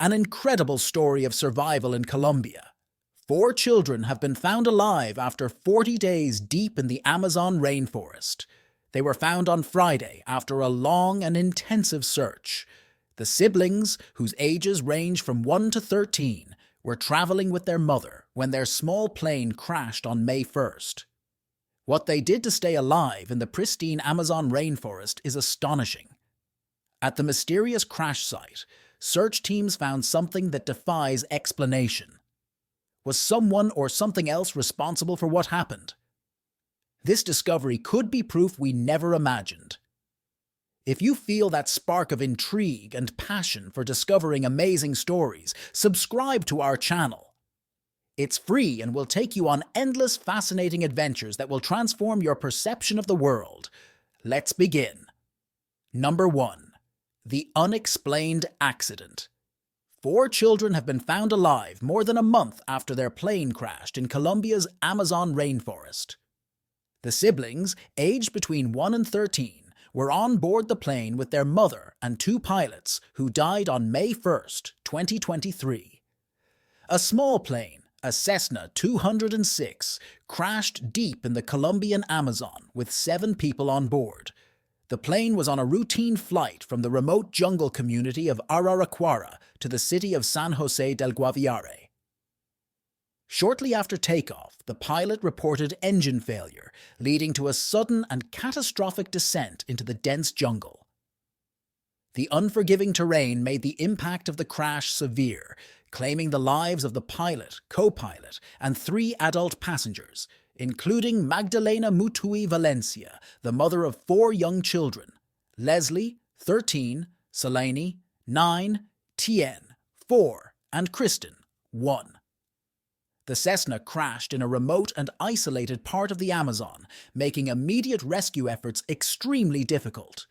An incredible story of survival in Colombia. 4 children have been found alive after 40 days deep in the Amazon rainforest. They were found on Friday after a long and intensive search. The siblings, whose ages range from 1 to 13, were traveling with their mother when their small plane crashed on May 1st. What they did to stay alive in the pristine Amazon rainforest is astonishing. At the mysterious crash site, search teams found something that defies explanation. Was someone or something else responsible for what happened? This discovery could be proof we never imagined. If you feel that spark of intrigue and passion for discovering amazing stories, subscribe to our channel. It's free and will take you on endless fascinating adventures that will transform your perception of the world. Let's begin. Number 1. The unexplained accident. 4 children have been found alive more than a month after their plane crashed in Colombia's Amazon rainforest. The siblings, aged between 1 and 13, were on board the plane with their mother and 2 pilots who died on May 1st, 2023. A small plane, a Cessna 206, crashed deep in the Colombian Amazon with 7 people on board. The plane was on a routine flight from the remote jungle community of Araraquara to the city of San Jose del Guaviare. Shortly after takeoff, the pilot reported engine failure, leading to a sudden and catastrophic descent into the dense jungle. The unforgiving terrain made the impact of the crash severe, claiming the lives of the pilot, co-pilot, and 3 adult passengers, including Magdalena Mutui Valencia, the mother of 4 young children, Leslie, 13, Selene, 9, Tien, 4, and Kristen, 1. The Cessna crashed in a remote and isolated part of the Amazon, making immediate rescue efforts extremely difficult.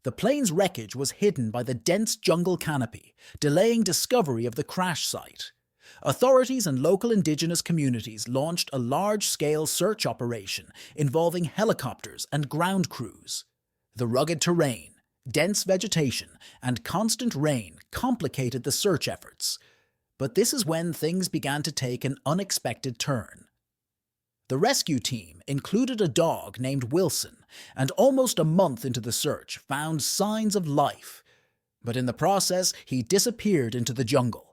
The plane's wreckage was hidden by the dense jungle canopy, delaying discovery of the crash site. Authorities and local indigenous communities launched a large-scale search operation involving helicopters and ground crews. The rugged terrain, dense vegetation, and constant rain complicated the search efforts. But this is when things began to take an unexpected turn. The rescue team included a dog named Wilson, and almost a month into the search found signs of life. But in the process, he disappeared into the jungle.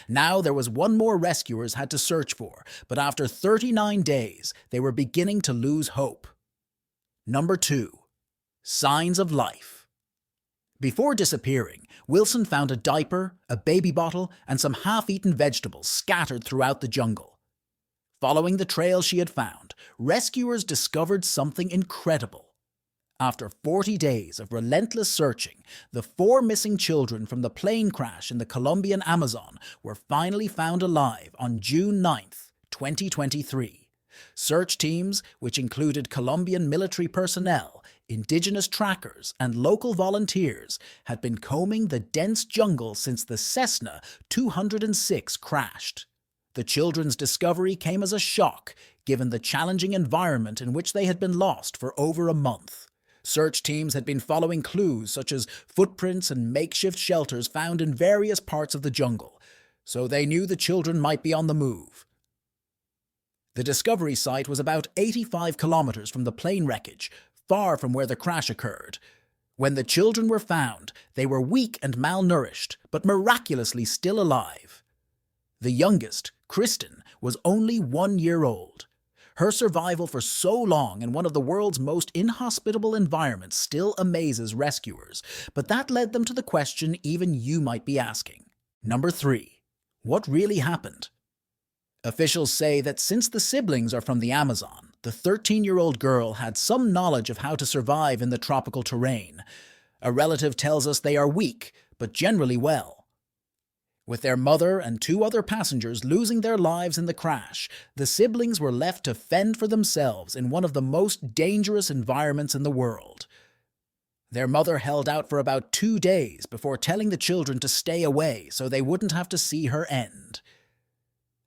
Now there was one more rescuers had to search for, but after 39 days, they were beginning to lose hope. Number 2. Signs of life. Before disappearing, Wilson found a diaper, a baby bottle, and some half-eaten vegetables scattered throughout the jungle. Following the trail she had found, rescuers discovered something incredible. After 40 days of relentless searching, the 4 missing children from the plane crash in the Colombian Amazon were finally found alive on June 9, 2023. Search teams, which included Colombian military personnel, indigenous trackers, and local volunteers, had been combing the dense jungle since the Cessna 206 crashed. The children's discovery came as a shock, given the challenging environment in which they had been lost for over a month. Search teams had been following clues such as footprints and makeshift shelters found in various parts of the jungle, so they knew the children might be on the move. The discovery site was about 85 kilometers from the plane wreckage, far from where the crash occurred. When the children were found, they were weak and malnourished, but miraculously still alive. The youngest, Kristen, was only 1 year old. Her survival for so long in one of the world's most inhospitable environments still amazes rescuers, but that led them to the question even you might be asking. Number 3. What really happened? Officials say that since the siblings are from the Amazon, the 13-year-old girl had some knowledge of how to survive in the tropical terrain. A relative tells us they are weak, but generally well. With their mother and 2 other passengers losing their lives in the crash, the siblings were left to fend for themselves in one of the most dangerous environments in the world. Their mother held out for about 2 days before telling the children to stay away so they wouldn't have to see her end.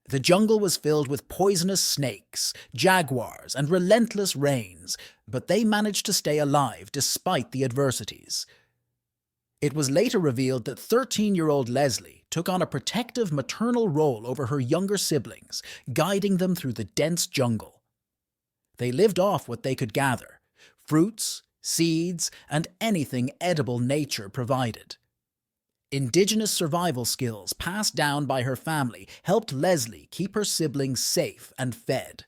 The jungle was filled with poisonous snakes, jaguars, and relentless rains, but they managed to stay alive despite the adversities. It was later revealed that 13-year-old Leslie took on a protective maternal role over her younger siblings, guiding them through the dense jungle. They lived off what they could gather: fruits, seeds, and anything edible nature provided. Indigenous survival skills passed down by her family helped Leslie keep her siblings safe and fed.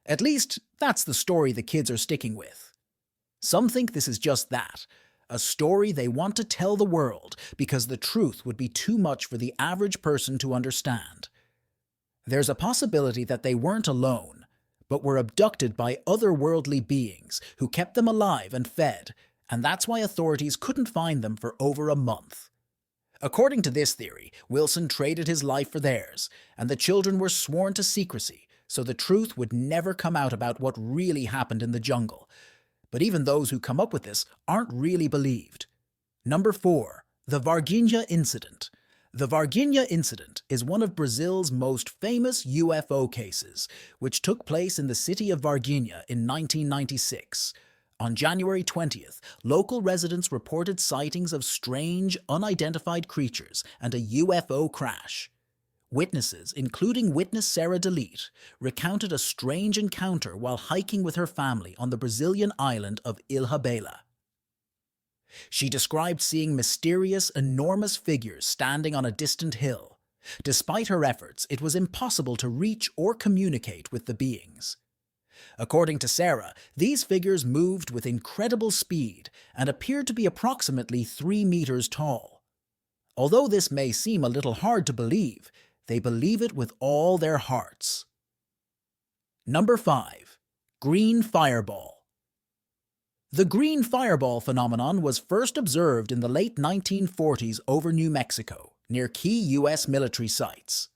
At least, that's the story the kids are sticking with. Some think this is just that, a story they want to tell the world because the truth would be too much for the average person to understand. There's a possibility that they weren't alone, but were abducted by otherworldly beings who kept them alive and fed, and that's why authorities couldn't find them for over a month. According to this theory, Wilson traded his life for theirs, and the children were sworn to secrecy, so the truth would never come out about what really happened in the jungle. But even those who come up with this aren't really believed. Number 4. The Varginha Incident. The Varginha Incident is one of Brazil's most famous UFO cases, which took place in the city of Varginha in 1996. On January 20th, local residents reported sightings of strange, unidentified creatures and a UFO crash. Witnesses, including witness Sarah DeLeet, recounted a strange encounter while hiking with her family on the Brazilian island of Ilha Bela. She described seeing mysterious, enormous figures standing on a distant hill. Despite her efforts, it was impossible to reach or communicate with the beings. According to Sarah, these figures moved with incredible speed and appeared to be approximately 3 meters tall. Although this may seem a little hard to believe, they believe it with all their hearts. Number 5. Green Fireball. The green fireball phenomenon was first observed in the late 1940s over New Mexico, near key U.S. military sites.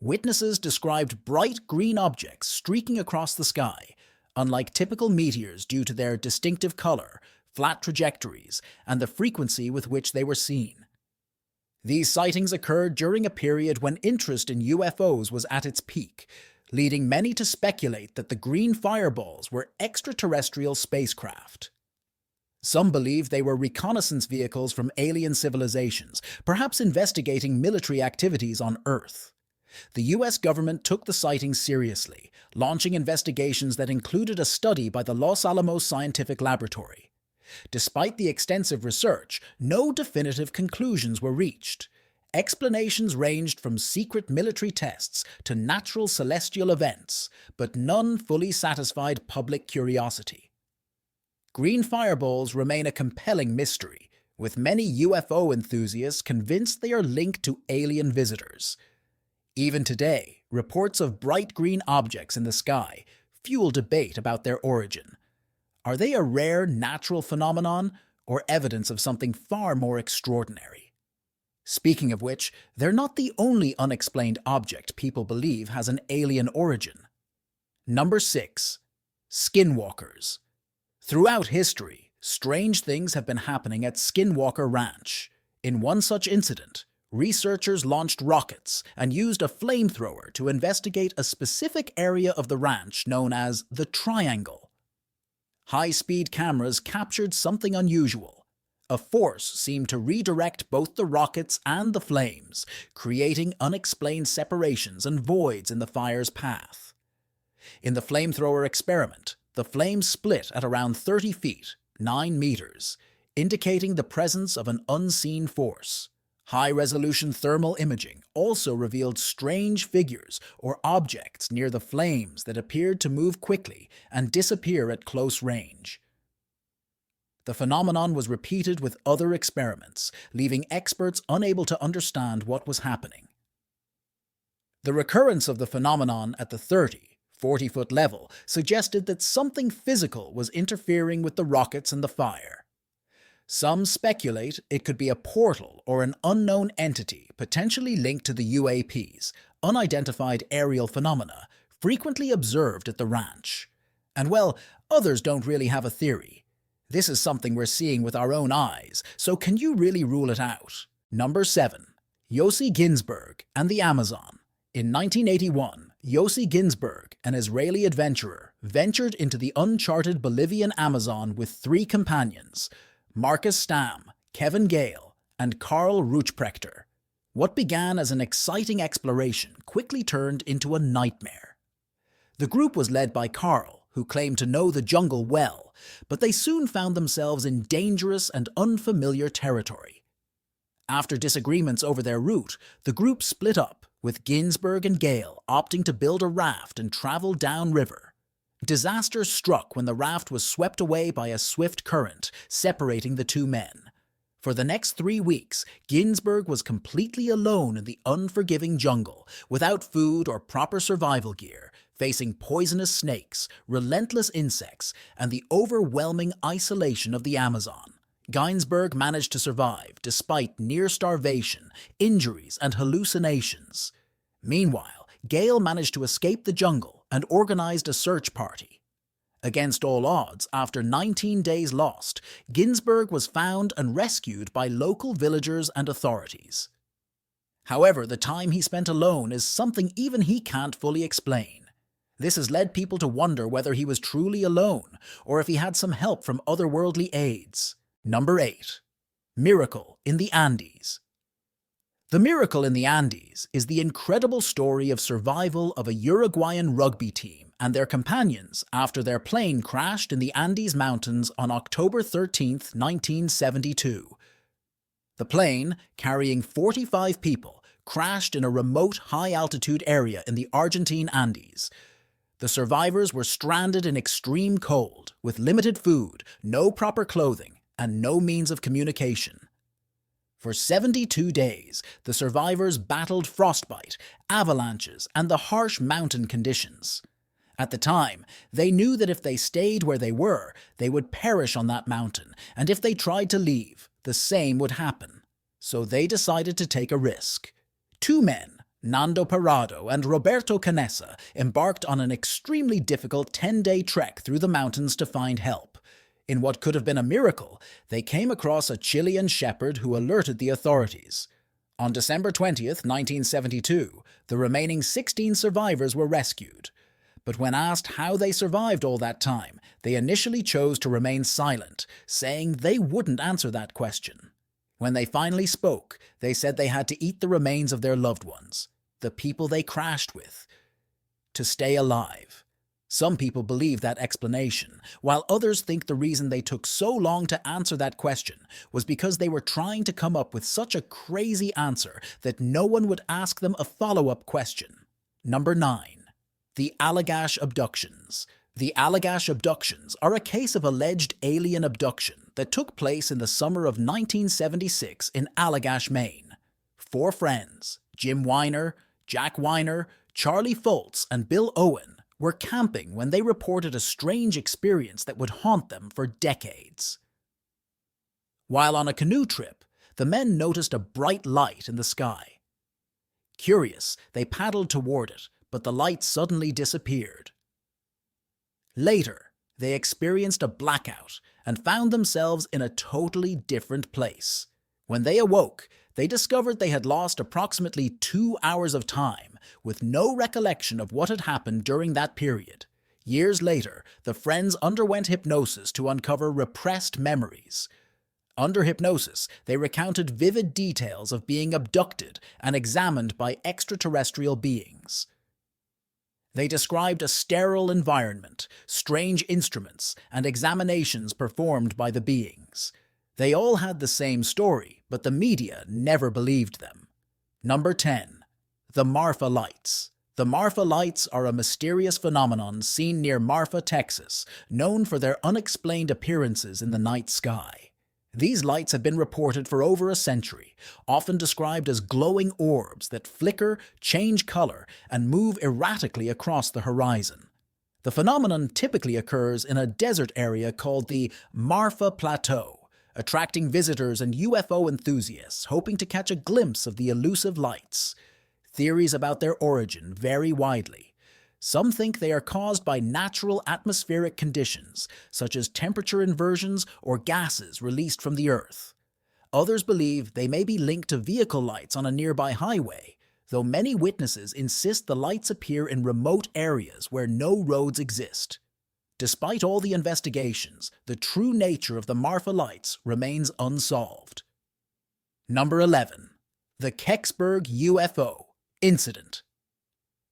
Witnesses described bright green objects streaking across the sky, unlike typical meteors due to their distinctive color, flat trajectories, and the frequency with which they were seen. These sightings occurred during a period when interest in UFOs was at its peak, leading many to speculate that the green fireballs were extraterrestrial spacecraft. Some believe they were reconnaissance vehicles from alien civilizations, perhaps investigating military activities on Earth. The U.S. government took the sightings seriously, launching investigations that included a study by the Los Alamos Scientific Laboratory. Despite the extensive research, no definitive conclusions were reached. Explanations ranged from secret military tests to natural celestial events, but none fully satisfied public curiosity. Green fireballs remain a compelling mystery, with many UFO enthusiasts convinced they are linked to alien visitors. Even today, reports of bright green objects in the sky fuel debate about their origin. Are they a rare natural phenomenon or evidence of something far more extraordinary? Speaking of which, they're not the only unexplained object people believe has an alien origin. Number 6. Skinwalkers. Throughout history, strange things have been happening at Skinwalker Ranch. In one such incident, researchers launched rockets and used a flamethrower to investigate a specific area of the ranch known as the Triangle. High-speed cameras captured something unusual. A force seemed to redirect both the rockets and the flames, creating unexplained separations and voids in the fire's path. In the flamethrower experiment, the flames split at around 30 feet, 9 meters, indicating the presence of an unseen force. High-resolution thermal imaging also revealed strange figures or objects near the flames that appeared to move quickly and disappear at close range. The phenomenon was repeated with other experiments, leaving experts unable to understand what was happening. The recurrence of the phenomenon at the 40-foot level suggested that something physical was interfering with the rockets and the fire. Some speculate it could be a portal or an unknown entity potentially linked to the UAPs, unidentified aerial phenomena, frequently observed at the ranch. And well, others don't really have a theory. This is something we're seeing with our own eyes, so can you really rule it out? Number 7. Yossi Ginsburg and the Amazon. In 1981, Yossi Ginsburg, an Israeli adventurer, ventured into the uncharted Bolivian Amazon with 3 companions: Marcus Stam, Kevin Gale, and Karl Ruchprechter. What began as an exciting exploration quickly turned into a nightmare. The group was led by Karl, who claimed to know the jungle well, but they soon found themselves in dangerous and unfamiliar territory. After disagreements over their route, the group split up, with Ginsberg and Gale opting to build a raft and travel downriver. Disaster struck when the raft was swept away by a swift current, separating the two men. For the next 3 weeks, Ginsberg was completely alone in the unforgiving jungle, without food or proper survival gear, facing poisonous snakes, relentless insects, and the overwhelming isolation of the Amazon. Ginsberg managed to survive despite near starvation, injuries, and hallucinations. Meanwhile, Gale managed to escape the jungle and organized a search party. Against all odds, after 19 days lost, Ginsberg was found and rescued by local villagers and authorities. However, the time he spent alone is something even he can't fully explain. This has led people to wonder whether he was truly alone or if he had some help from otherworldly aids. Number 8. Miracle in the Andes. The Miracle in the Andes is the incredible story of survival of a Uruguayan rugby team and their companions after their plane crashed in the Andes Mountains on October 13, 1972. The plane, carrying 45 people, crashed in a remote high-altitude area in the Argentine Andes. The survivors were stranded in extreme cold, with limited food, no proper clothing, and no means of communication. For 72 days, the survivors battled frostbite, avalanches, and the harsh mountain conditions. At the time, they knew that if they stayed where they were, they would perish on that mountain, and if they tried to leave, the same would happen. So they decided to take a risk. 2 men, Nando Parrado and Roberto Canessa, embarked on an extremely difficult 10-day trek through the mountains to find help. In what could have been a miracle, they came across a Chilean shepherd who alerted the authorities. On December 20, 1972, the remaining 16 survivors were rescued. But when asked how they survived all that time, they initially chose to remain silent, saying they wouldn't answer that question. When they finally spoke, they said they had to eat the remains of their loved ones, the people they crashed with, to stay alive. Some people believe that explanation, while others think the reason they took so long to answer that question was because they were trying to come up with such a crazy answer that no one would ask them a follow-up question. Number 9. The Allagash Abductions. The Allagash Abductions are a case of alleged alien abduction that took place in the summer of 1976 in Allagash, Maine. 4 friends, Jim Weiner, Jack Weiner, Charlie Foltz, and Bill Owen, were camping when they reported a strange experience that would haunt them for decades. While on a canoe trip, the men noticed a bright light in the sky. Curious, they paddled toward it, but the light suddenly disappeared. Later, they experienced a blackout and found themselves in a totally different place. When they awoke, they discovered they had lost approximately 2 hours of time, with no recollection of what had happened during that period. Years later, the friends underwent hypnosis to uncover repressed memories. Under hypnosis, they recounted vivid details of being abducted and examined by extraterrestrial beings. They described a sterile environment, strange instruments, and examinations performed by the beings. They all had the same story, but the media never believed them. Number 10. The Marfa Lights. The Marfa Lights are a mysterious phenomenon seen near Marfa, Texas, known for their unexplained appearances in the night sky. These lights have been reported for over a century, often described as glowing orbs that flicker, change color, and move erratically across the horizon. The phenomenon typically occurs in a desert area called the Marfa Plateau, attracting visitors and UFO enthusiasts hoping to catch a glimpse of the elusive lights. Theories about their origin vary widely. Some think they are caused by natural atmospheric conditions, such as temperature inversions or gases released from the Earth. Others believe they may be linked to vehicle lights on a nearby highway, though many witnesses insist the lights appear in remote areas where no roads exist. Despite all the investigations, the true nature of the Marfa Lights remains unsolved. Number 11. The Kecksburg UFO Incident.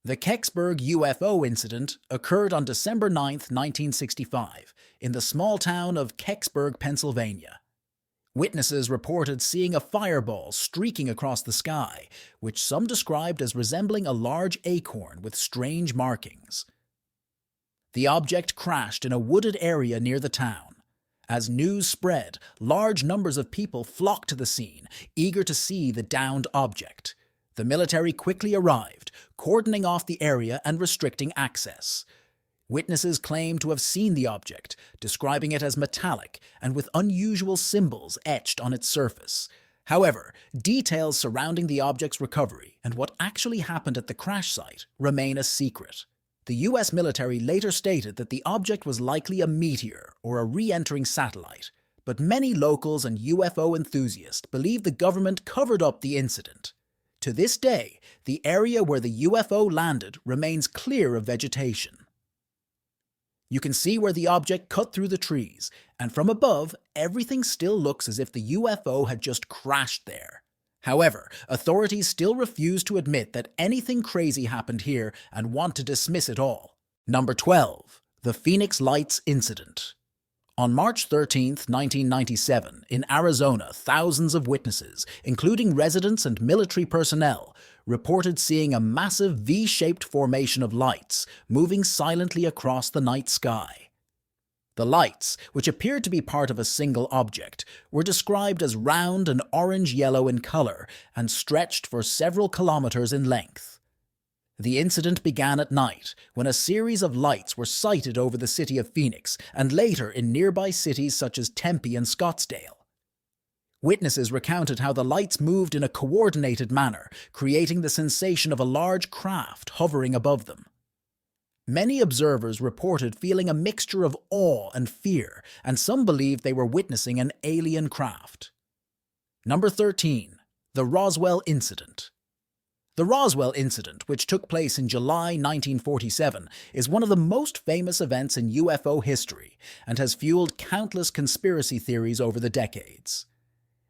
The Kecksburg UFO incident occurred on December 9, 1965, in the small town of Kecksburg, Pennsylvania. Witnesses reported seeing a fireball streaking across the sky, which some described as resembling a large acorn with strange markings. The object crashed in a wooded area near the town. As news spread, large numbers of people flocked to the scene, eager to see the downed object. The military quickly arrived, cordoning off the area and restricting access. Witnesses claimed to have seen the object, describing it as metallic and with unusual symbols etched on its surface. However, details surrounding the object's recovery and what actually happened at the crash site remain a secret. The U.S. military later stated that the object was likely a meteor or a re-entering satellite, but many locals and UFO enthusiasts believe the government covered up the incident. To this day, the area where the UFO landed remains clear of vegetation. You can see where the object cut through the trees, and from above, everything still looks as if the UFO had just crashed there. However, authorities still refuse to admit that anything crazy happened here and want to dismiss it all. Number 12. The Phoenix Lights Incident. On March 13, 1997, in Arizona, thousands of witnesses, including residents and military personnel, reported seeing a massive V-shaped formation of lights moving silently across the night sky. The lights, which appeared to be part of a single object, were described as round and orange-yellow in color and stretched for several kilometers in length. The incident began at night, when a series of lights were sighted over the city of Phoenix and later in nearby cities such as Tempe and Scottsdale. Witnesses recounted how the lights moved in a coordinated manner, creating the sensation of a large craft hovering above them. Many observers reported feeling a mixture of awe and fear, and some believed they were witnessing an alien craft. Number 13. The Roswell Incident. The Roswell incident, which took place in July 1947, is one of the most famous events in UFO history and has fueled countless conspiracy theories over the decades.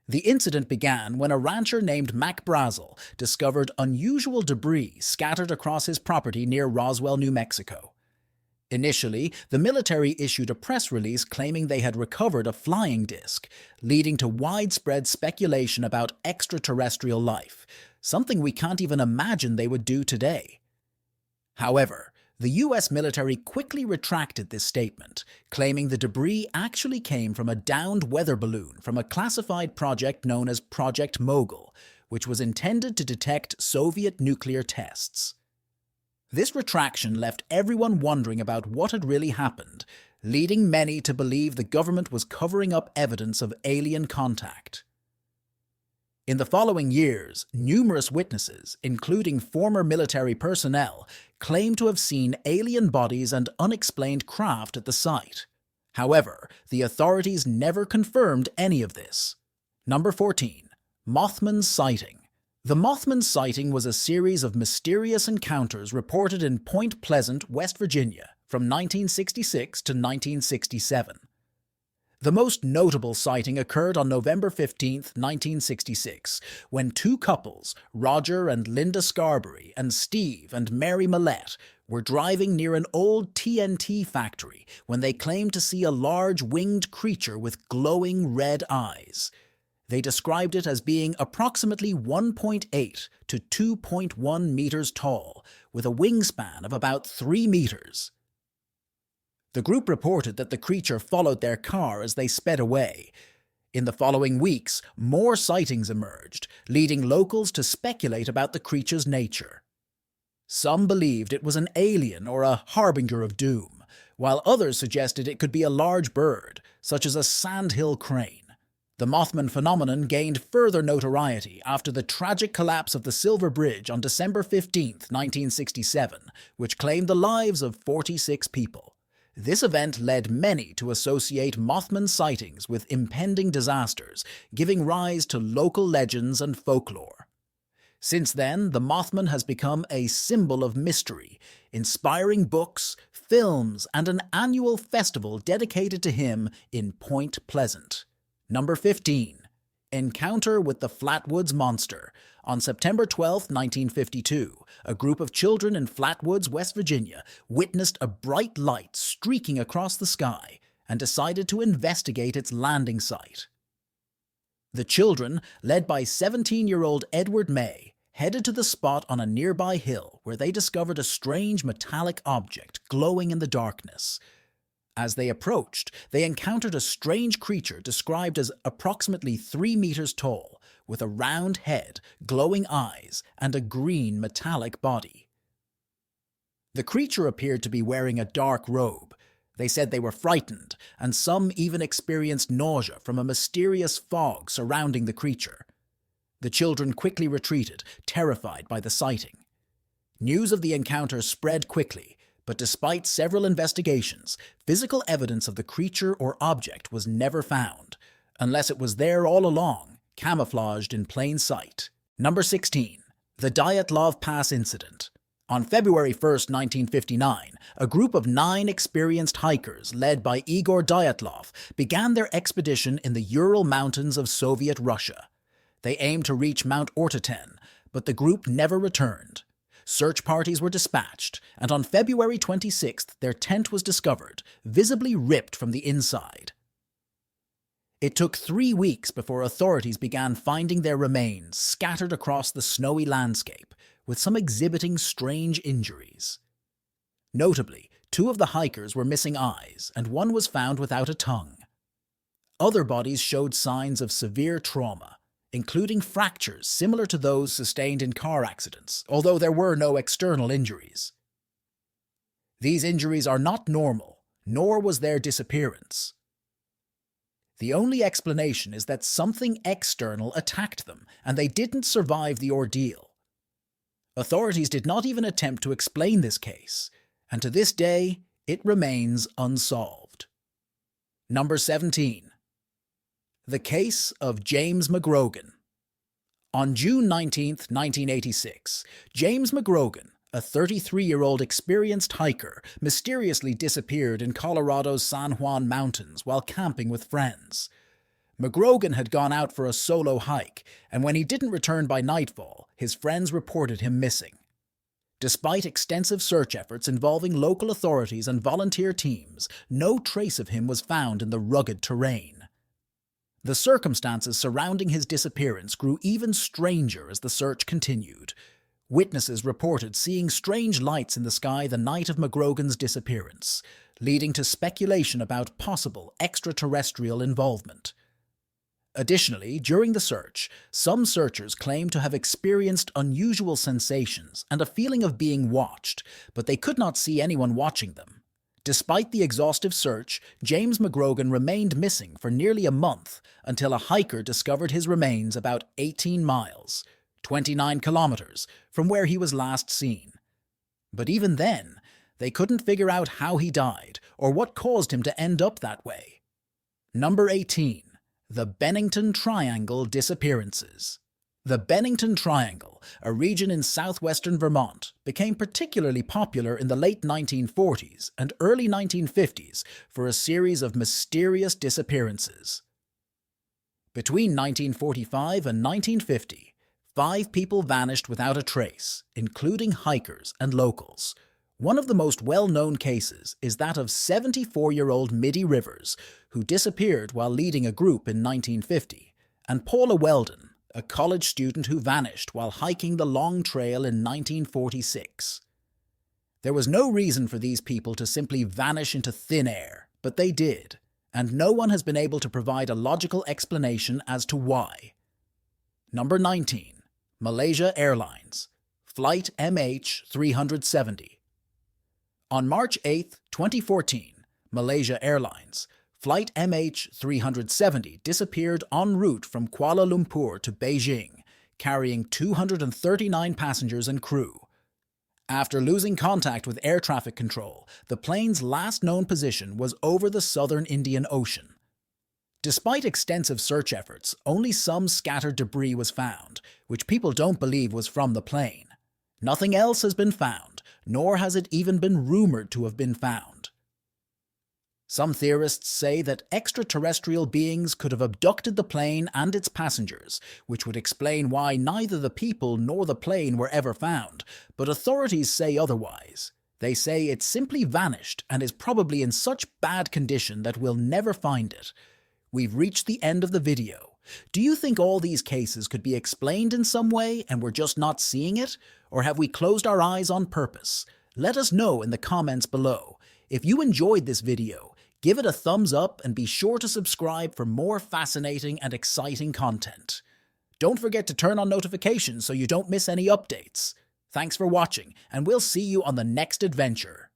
The incident began when a rancher named Mac Brazel discovered unusual debris scattered across his property near Roswell, New Mexico. Initially, the military issued a press release claiming they had recovered a flying disc, leading to widespread speculation about extraterrestrial life, something we can't even imagine they would do today. However, the U.S. military quickly retracted this statement, claiming the debris actually came from a downed weather balloon from a classified project known as Project Mogul, which was intended to detect Soviet nuclear tests. This retraction left everyone wondering about what had really happened, leading many to believe the government was covering up evidence of alien contact. In the following years, numerous witnesses, including former military personnel, claimed to have seen alien bodies and unexplained craft at the site. However, the authorities never confirmed any of this. Number 14. Mothman's Sighting. The Mothman sighting was a series of mysterious encounters reported in Point Pleasant, West Virginia, from 1966 to 1967. The most notable sighting occurred on November 15, 1966, when two couples, Roger and Linda Scarberry and Steve and Mary Millette, were driving near an old TNT factory when they claimed to see a large winged creature with glowing red eyes. They described it as being approximately 1.8 to 2.1 meters tall, with a wingspan of about 3 meters. The group reported that the creature followed their car as they sped away. In the following weeks, more sightings emerged, leading locals to speculate about the creature's nature. Some believed it was an alien or a harbinger of doom, while others suggested it could be a large bird, such as a sandhill crane. The Mothman phenomenon gained further notoriety after the tragic collapse of the Silver Bridge on December 15, 1967, which claimed the lives of 46 people. This event led many to associate Mothman sightings with impending disasters, giving rise to local legends and folklore. Since then, the Mothman has become a symbol of mystery, inspiring books, films, and an annual festival dedicated to him in Point Pleasant. Number 15. Encounter with the Flatwoods Monster. On September 12, 1952, a group of children in Flatwoods, West Virginia, witnessed a bright light streaking across the sky and decided to investigate its landing site. The children, led by 17-year-old Edward May, headed to the spot on a nearby hill where they discovered a strange metallic object glowing in the darkness. As they approached, they encountered a strange creature described as approximately 3 meters tall, with a round head, glowing eyes, and a green metallic body. The creature appeared to be wearing a dark robe. They said they were frightened, and some even experienced nausea from a mysterious fog surrounding the creature. The children quickly retreated, terrified by the sighting. News of the encounter spread quickly, but despite several investigations, physical evidence of the creature or object was never found, unless it was there all along, camouflaged in plain sight. Number 16. The Dyatlov Pass Incident. On February 1, 1959, a group of 9 experienced hikers led by Igor Dyatlov began their expedition in the Ural Mountains of Soviet Russia. They aimed to reach Mount Ortoten, but the group never returned. Search parties were dispatched, and on February 26th, their tent was discovered, visibly ripped from the inside. It took 3 weeks before authorities began finding their remains scattered across the snowy landscape, with some exhibiting strange injuries. Notably, 2 of the hikers were missing eyes, and 1 was found without a tongue. Other bodies showed signs of severe trauma, including fractures similar to those sustained in car accidents, although there were no external injuries. These injuries are not normal, nor was their disappearance. The only explanation is that something external attacked them, and they didn't survive the ordeal. Authorities did not even attempt to explain this case, and to this day, it remains unsolved. Number 17. The Case of James McGrogan. On June 19, 1986, James McGrogan, a 33-year-old experienced hiker, mysteriously disappeared in Colorado's San Juan Mountains while camping with friends. McGrogan had gone out for a solo hike, and when he didn't return by nightfall, his friends reported him missing. Despite extensive search efforts involving local authorities and volunteer teams, no trace of him was found in the rugged terrain. The circumstances surrounding his disappearance grew even stranger as the search continued. Witnesses reported seeing strange lights in the sky the night of McGrogan's disappearance, leading to speculation about possible extraterrestrial involvement. Additionally, during the search, some searchers claimed to have experienced unusual sensations and a feeling of being watched, but they could not see anyone watching them. Despite the exhaustive search, James McGrogan remained missing for nearly a month until a hiker discovered his remains about 18 miles, 29 kilometers, from where he was last seen. But even then, they couldn't figure out how he died or what caused him to end up that way. Number 18. The Bennington Triangle Disappearances. The Bennington Triangle, a region in southwestern Vermont, became particularly popular in the late 1940s and early 1950s for a series of mysterious disappearances. Between 1945 and 1950, 5 people vanished without a trace, including hikers and locals. One of the most well-known cases is that of 74-year-old Mitty Rivers, who disappeared while leading a group in 1950, and Paula Weldon, a college student who vanished while hiking the Long Trail in 1946. There was no reason for these people to simply vanish into thin air, but they did, and no one has been able to provide a logical explanation as to why. Number 19. Malaysia Airlines. Flight MH370. On March 8, 2014, Malaysia Airlines, Flight MH370 disappeared en route from Kuala Lumpur to Beijing, carrying 239 passengers and crew. After losing contact with air traffic control, the plane's last known position was over the southern Indian Ocean. Despite extensive search efforts, only some scattered debris was found, which people don't believe was from the plane. Nothing else has been found, nor has it even been rumored to have been found. Some theorists say that extraterrestrial beings could have abducted the plane and its passengers, which would explain why neither the people nor the plane were ever found, but authorities say otherwise. They say it simply vanished and is probably in such bad condition that we'll never find it. We've reached the end of the video. Do you think all these cases could be explained in some way and we're just not seeing it? Or have we closed our eyes on purpose? Let us know in the comments below. If you enjoyed this video, give it a thumbs up and be sure to subscribe for more fascinating and exciting content. Don't forget to turn on notifications so you don't miss any updates. Thanks for watching, and we'll see you on the next adventure.